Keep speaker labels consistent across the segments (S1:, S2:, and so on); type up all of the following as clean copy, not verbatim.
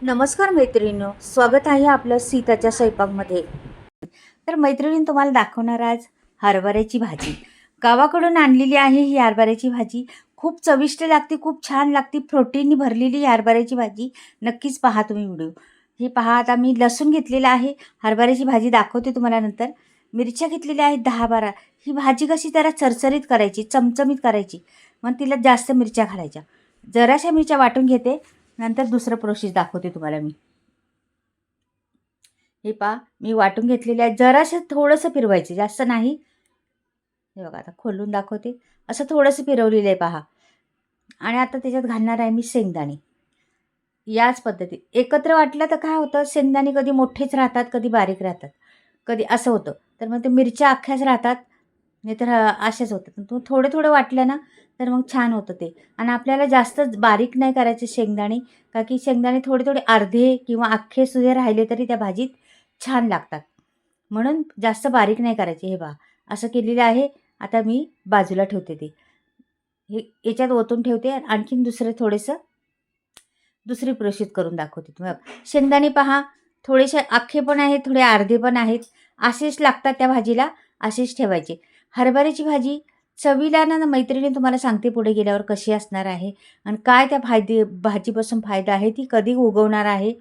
S1: नमस्कार मैत्रिणींनो, स्वागत आहे आपलं सीताच्या स्वयंपाकमध्ये. तर मैत्रिणी तुम्हाला दाखवणार आज हरभऱ्याची भाजी. गावाकडून आणलेली आहे ही हरभऱ्याची भाजी. खूप चविष्ट लागते, खूप छान लागते, प्रोटीननी भरलेली हरभऱ्याची भाजी. नक्कीच पहा तुम्ही व्हिडिओ. हे पहा, आता मी लसूण घेतलेला आहे. हरभऱ्याची भाजी दाखवते तुम्हाला नंतर. मिरच्या घेतलेल्या आहेत 10-12. ही भाजी कशी जरा चरचरीत करायची, चमचमीत करायची, मग तिला जास्त मिरच्या घालायच्या. जराशा मिरच्या वाटून घेते, नंतर दुसरं प्रोसेस दाखवते तुम्हाला मी. हे पहा, मी वाटून घेतलेले आहे. जरासं थोडंसं फिरवायचं, जास्त नाही. हे बघा, आता खोलून दाखवते. असं थोडंसं फिरवलेलं आहे पहा. आणि आता त्याच्यात घालणार आहे मी शेंगदाणे. याच पद्धतीत एकत्र वाटलं तर काय होतं, शेंगदाणे कधी मोठेच राहतात, कधी बारीक राहतात, कधी असं होतं. तर मग ते मिरच्या अख्ख्याच राहतात, नाहीतर अशाच होतात. तो थोडं थोडं वाटलं ना, तर मग छान होतं ते. आणि आपल्याला जास्त बारीक नाही करायचे शेंगदाणे, का की शेंगदाणे थोडे थोडे अर्धे किंवा अख्खे सुद्धा राहिले तरी त्या भाजीत छान लागतात. म्हणून जास्त बारीक नाही करायचे. हे पहा, असं केलेलं आहे. आता मी बाजूला ठेवते ते. हे याच्यात ओतून ठेवते. आणखीन दुसरी प्रोसेस करून दाखवते. तुम्ही शेंगदाणे पहा, थोडेसे अख्खे पण आहेत, थोडे अर्धे पण आहेत. असेच लागतात त्या भाजीला, असेच ठेवायचे. हरभऱ्याची भाजी चवीला ना मैत्रिणी तुम्हाला सांगते पुढे गेल्यावर कशी असणार आहे आणि काय त्या भाजीपासून फायदा आहे, ती कधी उगवणार आहे,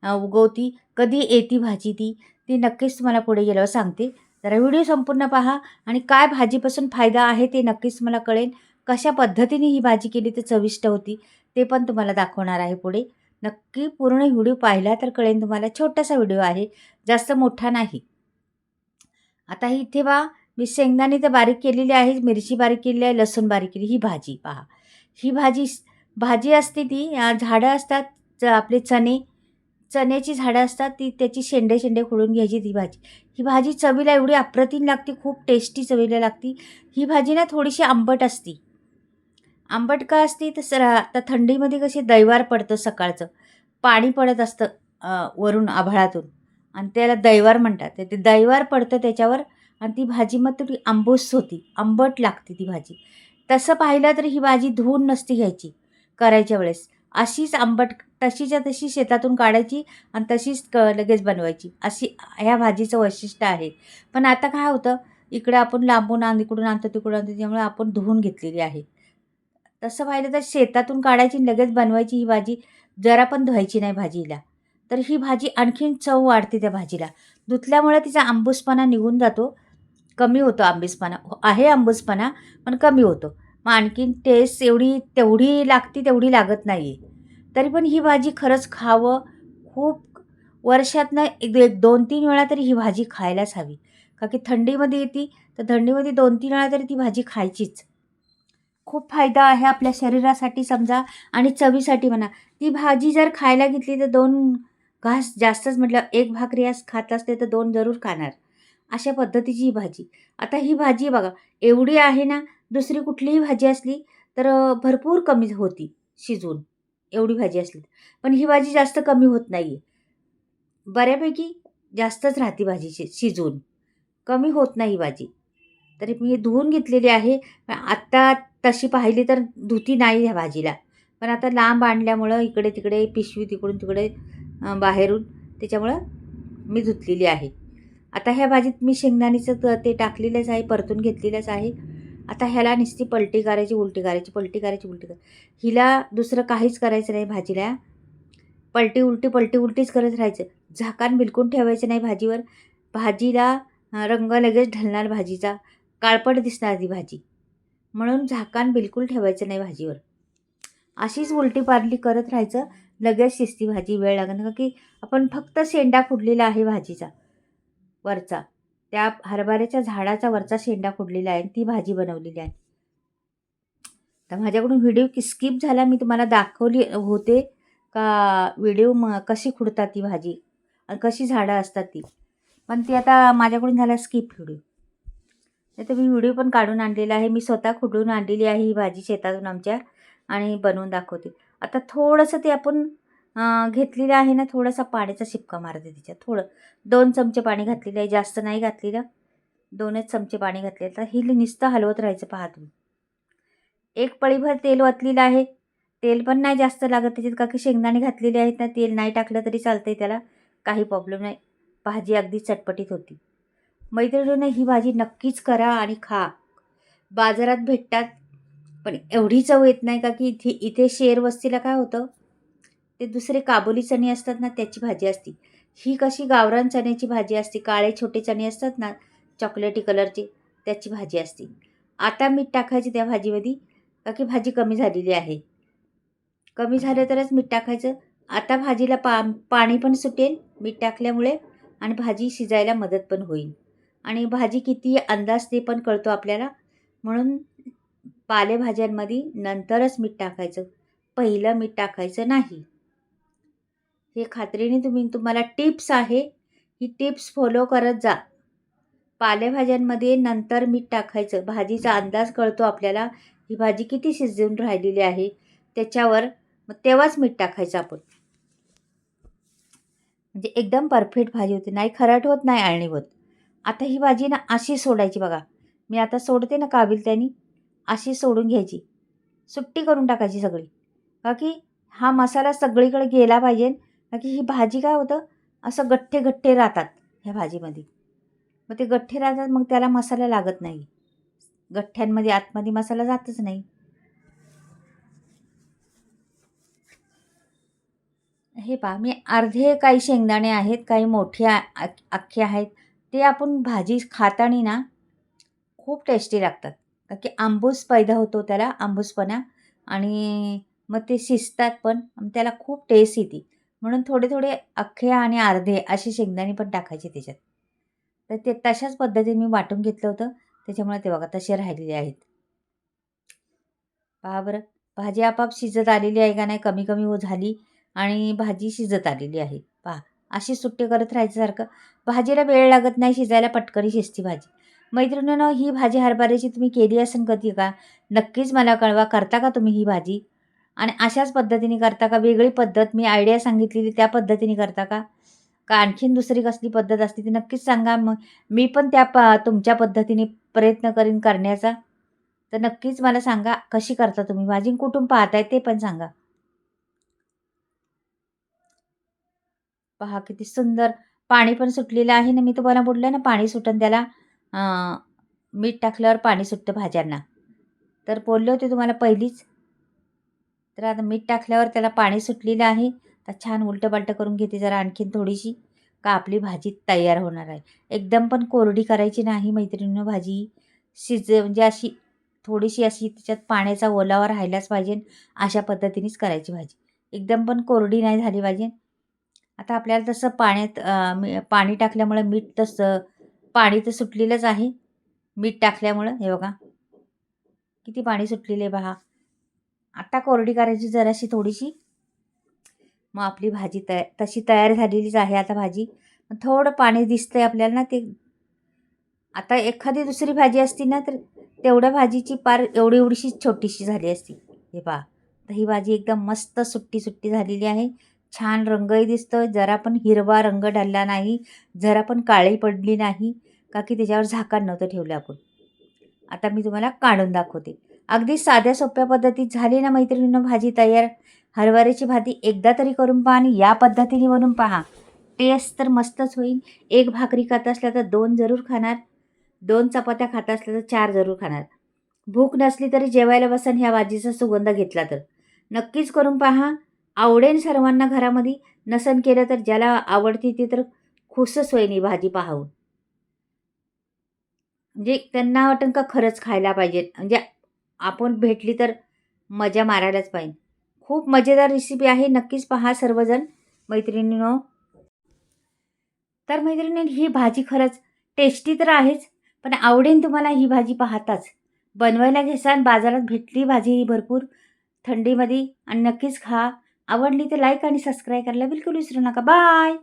S1: उगवती, कधी येती भाजी ती, ती नक्कीच तुम्हाला पुढे गेल्यावर सांगते. जरा व्हिडिओ संपूर्ण पहा आणि काय भाजीपासून फायदा आहे ते नक्कीच मला कळेल. कशा पद्धतीने ही भाजी केली तर चविष्ट होती ते पण तुम्हाला दाखवणार आहे पुढे. नक्की पूर्ण व्हिडिओ पाहिला तर कळेल तुम्हाला. छोटासा व्हिडिओ आहे, जास्त मोठा नाही. आता ही इथे पहा, मी शेंगदाणे तर बारीक केलेली आहे, मिरची बारीक केलेली आहे, लसूण बारीक केली. ही भाजी पहा. ही भाजी भाजी असते ती झाडं असतात, आपले चण्याची झाडं असतात, ती त्याची शेंडे शेंडे खोडून घ्यायची ती भाजी. ही भाजी चवीला एवढी अप्रतिम लागते, खूप टेस्टी चवीला लागते. ही भाजी ना थोडीशी आंबट असते. आंबट का असते तर आता थंडीमध्ये कशी दैवार पडतं सकाळचं, पाणी पडत असतं वरून आभाळातून, आणि त्याला दैवार म्हणतात. तर ते दैवार पडतं त्याच्यावर, आणि ती भाजी मग थोडी आंबूस होती, आंबट लागते ती भाजी. तसं पाहिलं तर ही भाजी धुवून नसती घ्यायची करायच्या वेळेस. अशीच आंबट तशीच्या तशी शेतातून काढायची आणि तशीच लगेच बनवायची. अशी ह्या भाजीचं वैशिष्ट्य आहे. पण आता काय होतं, इकडे आपण लांबून इकडून आणतो तिकडून आणतो, त्यामुळे आपण धुवून घेतलेली आहे. तसं पाहिलं तर शेतातून काढायची आणि लगेच बनवायची ही भाजी, जरा पण धुवायची नाही भाजीला. तर ही भाजी आणखीन चव वाढते त्या भाजीला. धुतल्यामुळे तिचा आंबूसपणा निघून जातो, कमी होतो आंबीसपणा. आहे आंबूसपणा, पण कमी होतो. मग आणखीन टेस्ट तेवढी लागते तेवढी लागत नाही आहे. तरी पण ही भाजी खरंच खावं, खूप वर्षातनं एक एक 2-3 वेळा तरी ही भाजी खायलाच हवी. का की थंडीमध्ये येते, तर थंडीमध्ये 2-3 वेळा तरी ती भाजी खायचीच. खूप फायदा आहे आपल्या शरीरासाठी समजा, आणि चवीसाठी म्हणा. ती भाजी जर खायला घेतली तर 2 घास जास्तच, म्हटलं 1 भाकरी आज खात असते तर 2 जरूर खाणार. अशा पद्धतीची ही भाजी. आता ही भाजी बघा, एवढी आहे ना, दुसरी कुठलीही भाजी असली तर भरपूर कमी होती शिजवून, एवढी भाजी असली. पण ही भाजी जास्त कमी होत नाही, बऱ्यापैकी जास्तच राहते भाजी शिजवून. कमी होत नाही भाजी. तरी मी धुवून घेतलेली आहे. आत्ता तशी पाहिली तर धुती नाही ह्या भाजीला. पण आता लांब आणल्यामुळं इकडे-तिकडे पिशवी तिकडून तिकडे बाहेरून, त्याच्यामुळं मी धुतलेली आहे. आता ह्या भाजीत मी शेंगदाणीचं ते टाकलेलंच आहे, परतून घेतलेलंच आहे. आता ह्याला नुसती पलटी करायची, उलटी करायची, पलटी करायची, उलटी करायची. हिला दुसरं काहीच करायचं नाही भाजीला. पलटी-उलटी, पलटी-उलटीच करत राहायचं. झाकण बिलकुल ठेवायचं नाही भाजीवर. भाजीला रंग लगेच ढलणार भाजीचा, काळपट दिसणार ती भाजी. म्हणून झाकण बिलकुल ठेवायचं नाही भाजीवर. अशीच उलटी-पालटी करत राहायचं, लगेच शिजती भाजी. वेळ लागत नाही, की आपण फक्त शेंडा फोडलेला आहे भाजीचा वरचा. त्या हरभऱ्याच्या झाडाचा वरचा शेंडा फोडलेला आहे आणि ती भाजी बनवलेली आहे. तर माझ्याकडून व्हिडिओ स्किप झाला. मी तुम्हाला दाखवली होते का व्हिडिओ कशी खुडतात ती भाजी आणि कशी झाडं असतात ती. पण ती आता माझ्याकडून झाला स्किप व्हिडिओ. नाही तर मी व्हिडिओ पण काढून आणलेला आहे. मी स्वतः खुडून आणलेली आहे ही भाजी शेतातून आमच्या, आणि बनवून दाखवते. आता थोडंसं ते आपण घेतलेलं आहे ना, थोडासा पाण्याचा शिपका मारते तिच्यात. थोडं 2 चमचे पाणी घातलेलं आहे, जास्त नाही घातलेलं. 2च चमचे पाणी घातले. आता ही नुसतं हलवत राहायचं पहा तुम्ही. एक पळीभर तेल ओतलेलं आहे. तेल पण नाही जास्त लागत त्याच्यात, का की शेंगदाणे घातलेले आहेत ना. तेल नाही टाकलं तरी चालतं आहे, त्याला काही प्रॉब्लेम नाही. भाजी अगदी चटपटीत होती. मैत्रिणींनो, ही भाजी नक्कीच करा आणि खा. बाजारात भेटतात, पण एवढी चव येत नाही, का की इथे शेर वस्तीला काय होतं, ते दुसरे काबुली चणे असतात ना, त्याची भाजी असते. ही कशी गावरान चण्याची भाजी असते. काळे छोटे चणे असतात ना, चॉकलेटी कलरचे, त्याची भाजी असते. आता मीठ टाकायचे त्या भाजीमध्ये, का की भाजी कमी झालेली आहे. कमी झालं तरच मीठ टाकायचं. आता भाजीला पाणी पण सुटेल मीठ टाकल्यामुळे, आणि भाजी शिजायला मदत पण होईल. आणि भाजी किती अंदाज ते पण कळतो आपल्याला. म्हणून पालेभाज्यांमध्ये नंतरच मीठ टाकायचं, पहिलं मीठ टाकायचं नाही. हे खात्रीने तुम्हाला टिप्स आहे, ही टिप्स फॉलो करत जा. पालेभाज्यांमध्ये नंतर मीठ टाकायचं. भाजीचा अंदाज कळतो आपल्याला, ही भाजी किती शिजून राहिलेली आहे त्याच्यावर, मग तेव्हाच मीठ टाकायचं आपण. म्हणजे एकदम परफेक्ट भाजी होते, नाही खरट होत, नाही अळणी होत. आता ही भाजी ना अशी सोडायची बघा. मी आता सोडते ना काबिलत्यानी, अशी सोडून घ्यायची, सुट्टी करून टाकायची सगळी, का की हा मसाला सगळीकडे गेला पाहिजे. का की ही भाजी काय होतं, असं गठ्ठे गठ्ठे राहतात ह्या भाजीमध्ये. मग ते गठ्ठे राहतात, मग त्याला मसाला लागत नाही. गठ्ठ्यांमध्ये आतमध्ये मसाला जातच नाही. हे पहा, मी अर्धे काही शेंगदाणे आहेत, काही मोठे अख्खे आहेत. ते आपण भाजी खाताना ना खूप टेस्टी लागतात, का की आंबूस पैदा होतो त्याला, आंबूसपणा. आणि मग ते शिजतात पण, आणि त्याला खूप टेस्ट येते. म्हणून थोडे थोडे अख्खे आणि अर्धे असे शेंगदाणे पण टाकायचे त्याच्यात. तर ते तशाच पद्धतीने मी वाटून घेतलं होतं, त्याच्यामुळे ते बघा तसे राहिलेले आहेत. पहा बरं, भाजी आपोआप शिजत आलेली आहे का नाही, कमी कमी झाली आणि भाजी शिजत आलेली आहे. पहा, अशी सुट्टे करत राहायचं सारखं. भाजीला वेळ लागत नाही शिजायला, पटकन शिजती भाजी. मैत्रिणींनो, ही भाजी हरभऱ्याची तुम्ही केली असेल कधी का? नक्कीच मला कळवा. करता का तुम्ही ही भाजी? आणि अशाच पद्धतीने करता का? वेगळी पद्धत मी आयडिया सांगितलेली त्या पद्धतीने करता का? का आणखीन दुसरी कसली पद्धत असते ती नक्कीच सांगा. मग मी पण त्या तुमच्या पद्धतीने प्रयत्न करीन करण्याचा. तर नक्कीच मला सांगा, कशी करता तुम्ही भाजी, कुठून पाहताय ते पण सांगा. पहा किती सुंदर पाणी पण सुटलेलं आहे ना. मी तुम्हाला बोललं ना, पाणी सुटन त्याला. मीठ टाकल्यावर पाणी सुटतं भाज्यांना. तर बोलले होते तुम्हाला पहिलीच. तर आता मीठ टाकल्यावर त्याला पाणी सुटलेलं आहे. तर छान उलटं-पालटं करून घेते जरा आणखीन थोडीशी, का आपली भाजी तयार होणार आहे. एकदम पण कोरडी करायची नाही मैत्रिणींनो भाजी. म्हणजे अशी थोडीशी अशी त्याच्यात पाण्याचा ओलावा राहिलाच पाहिजे, अशा पद्धतीनेच करायची भाजी. एकदम पण कोरडी नाही झाली पाहिजे. आता आपल्याला तसं पाण्यात पाणी टाकल्यामुळे मीठ तसं पाणी तर सुटलेलंच आहे. मीठ टाकल्यामुळं हे बघा किती पाणी सुटलेलं आहे पहा. आता कोरडी करायची जराशी थोडीशी, मग आपली भाजी तशी तयार झालेलीच आहे आता भाजी. थोडं पाणी दिसतंय आपल्याला ना ते. आता एखादी दुसरी भाजी असती ना, तर तेवढ्या भाजीची पार एवढी एवढीशी छोटीशी झाली असती. हे पहा, तर ही भाजी एकदम मस्त सुट्टी सुट्टी झालेली आहे. छान रंगही दिसतो, जरा पण हिरवा रंग ढालला नाही, जरा पण काळी पडली नाही, का की त्याच्यावर झाकण नव्हतं ठेवलं आपण. आता मी तुम्हाला काढून दाखवते. अगदी साध्या सोप्या पद्धतीत झाली ना मैत्रिणींनो भाजी तयार. हरभऱ्याची भाजी एकदा तरी करून पहा आणि या पद्धतीने बनवून पहा. टेस्ट तर मस्तच होईल. एक भाकरी खात असल्या तर 2 जरूर खाणार. 2 चपात्या खात असल्या तर 4 जरूर खाणार. भूक नसली तरी जेवायला बसन ह्या भाजीचा सुगंध घेतला तर. नक्कीच करून पहा. आवडेल सर्वांना घरामध्ये. नसन केलं तर ज्याला आवडती ती तर खुशच होईल ही भाजी पाहून. म्हणजे त्यांना वाटेल का खरंच खायला पाहिजे. म्हणजे आपण भेटली तर मजा मारायलाच पाहिजे. खूप मजेदार रेसिपी आहे. नक्कीच पहा सर्वजण मैत्रिणींनो. तर मैत्रिणींनो, ही भाजी खरंच टेस्टी तर आहेच, पण आवडेल तुम्हाला ही भाजी पाहताच. बनवायला घेसाल, बाजारात भेटली भाजी ही भरपूर थंडीमध्ये, आणि नक्कीच खा. आवडली तर लाईक आणि सबस्क्राईब करायला बिलकुल विसरू नका. बाय.